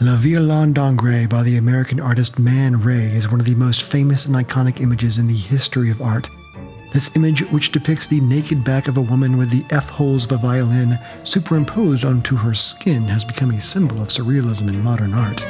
Le Violon d'Ingres by the American artist Man Ray is one of the most famous and iconic images in the history of art. This image, which depicts the naked back of a woman with the F-holes of a violin superimposed onto her skin, has become a symbol of surrealism in modern art.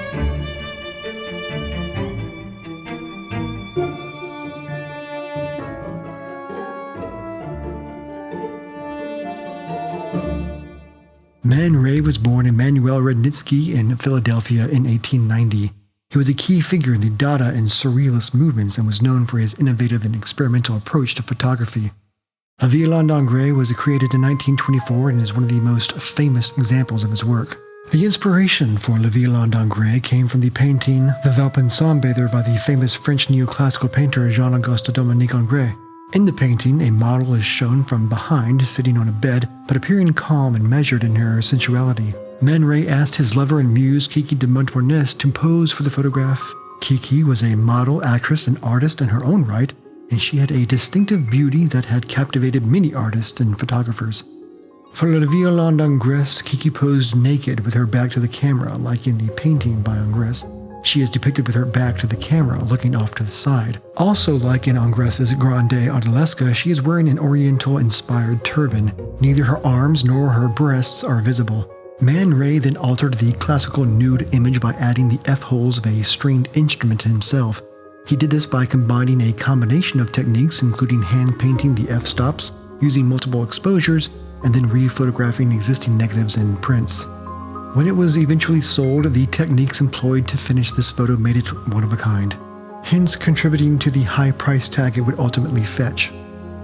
Man Ray was born Emanuel Rudnitsky in Philadelphia in 1890. He was a key figure in the Dada and Surrealist movements and was known for his innovative and experimental approach to photography. Le Violon d'Ingres was created in 1924 and is one of the most famous examples of his work. The inspiration for Le Violon d'Ingres came from the painting The Valpin Sunbather by the famous French neoclassical painter Jean-Auguste Dominique Ingres. In the painting, a model is shown from behind, sitting on a bed, but appearing calm and measured in her sensuality. Man Ray asked his lover and muse Kiki de Montparnasse to pose for the photograph. Kiki was a model, actress, and artist in her own right, and she had a distinctive beauty that had captivated many artists and photographers. For Le Violon d'Ingres, Kiki posed naked with her back to the camera, like in the painting by Ingres. She is depicted with her back to the camera, looking off to the side. Also, like in Ingres's Grande Odalisque, she is wearing an Oriental-inspired turban. Neither her arms nor her breasts are visible. Man Ray then altered the classical nude image by adding the F-holes of a stringed instrument himself. He did this by combining a combination of techniques, including hand-painting the F-stops, using multiple exposures, and then re-photographing existing negatives and prints. When it was eventually sold, the techniques employed to finish this photo made it one of a kind, hence contributing to the high price tag it would ultimately fetch.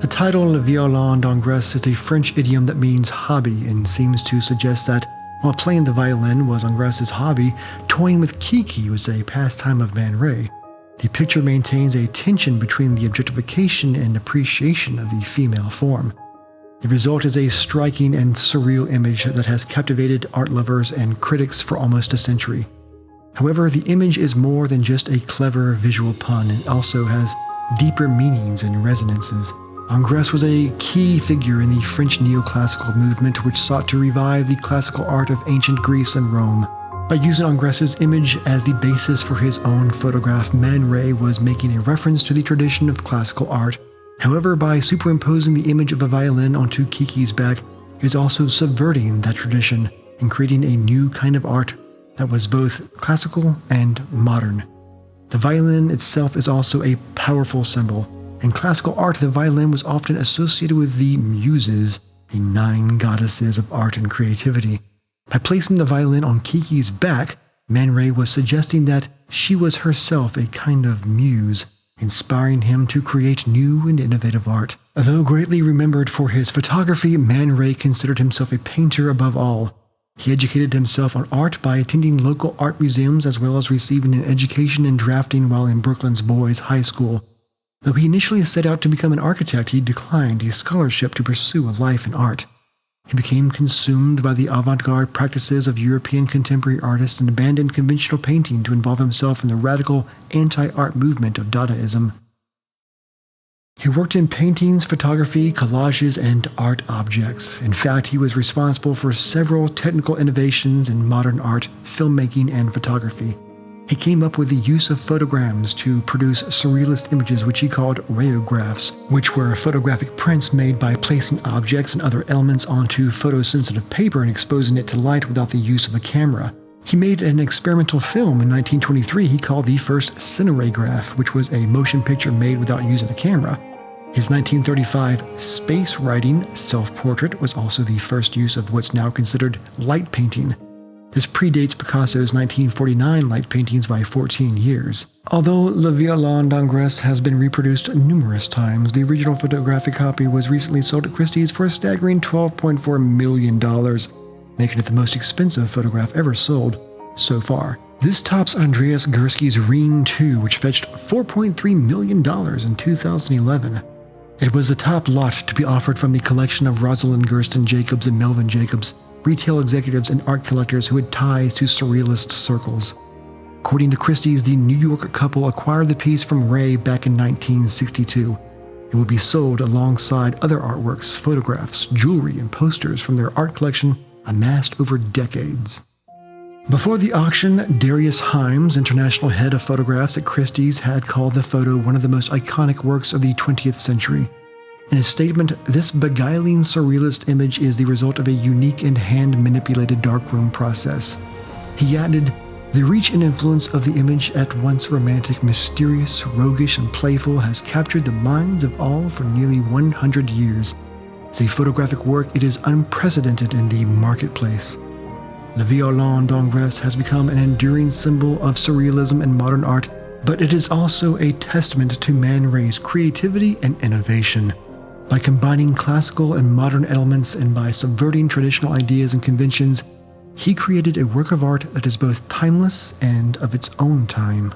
The title Le Violon d'Ingres is a French idiom that means hobby and seems to suggest that, while playing the violin was Ingres's hobby, toying with Kiki was a pastime of Man Ray. The picture maintains a tension between the objectification and appreciation of the female form. The result is a striking and surreal image that has captivated art lovers and critics for almost a century. However, the image is more than just a clever visual pun. It also has deeper meanings and resonances. Ingres was a key figure in the French neoclassical movement, which sought to revive the classical art of ancient Greece and Rome. By using Ingres's image as the basis for his own photograph, Man Ray was making a reference to the tradition of classical art. However, by superimposing the image of a violin onto Kiki's back, he is also subverting that tradition and creating a new kind of art that was both classical and modern. The violin itself is also a powerful symbol. In classical art, the violin was often associated with the muses, the 9 goddesses of art and creativity. By placing the violin on Kiki's back, Man Ray was suggesting that she was herself a kind of muse, inspiring him to create new and innovative art. Though greatly remembered for his photography, Man Ray considered himself a painter above all. He educated himself on art by attending local art museums as well as receiving an education in drafting while in Brooklyn's Boys High School. Though he initially set out to become an architect, he declined a scholarship to pursue a life in art. He became consumed by the avant-garde practices of European contemporary artists and abandoned conventional painting to involve himself in the radical anti-art movement of Dadaism. He worked in paintings, photography, collages, and art objects. In fact, he was responsible for several technical innovations in modern art, filmmaking, and photography. He came up with the use of photograms to produce surrealist images which he called rayographs, which were photographic prints made by placing objects and other elements onto photosensitive paper and exposing it to light without the use of a camera. He made an experimental film in 1923 he called the first cinerograph, which was a motion picture made without using a camera. His 1935 space writing self-portrait was also the first use of what's now considered light painting. This predates Picasso's 1949 light paintings by 14 years. Although Le Violon d'Ingres has been reproduced numerous times, the original photographic copy was recently sold at Christie's for a staggering $12.4 million, making it the most expensive photograph ever sold so far. This tops Andreas Gursky's Ring 2, which fetched $4.3 million in 2011. It was the top lot to be offered from the collection of Rosalind Gersten Jacobs and Melvin Jacobs, retail executives and art collectors who had ties to surrealist circles. According to Christie's, the New York couple acquired the piece from Ray back in 1962. It would be sold alongside other artworks, photographs, jewelry, and posters from their art collection amassed over decades. Before the auction, Darius Himes, international head of photographs at Christie's, had called the photo one of the most iconic works of the 20th century. In his statement, this beguiling surrealist image is the result of a unique and hand-manipulated darkroom process. He added, "The reach and influence of the image, at once romantic, mysterious, roguish, and playful, has captured the minds of all for nearly 100 years. As a photographic work, it is unprecedented in the marketplace. The Violon d'Angresse has become an enduring symbol of surrealism and modern art, but it is also a testament to Man Ray's creativity and innovation. By combining classical and modern elements and by subverting traditional ideas and conventions, he created a work of art that is both timeless and of its own time."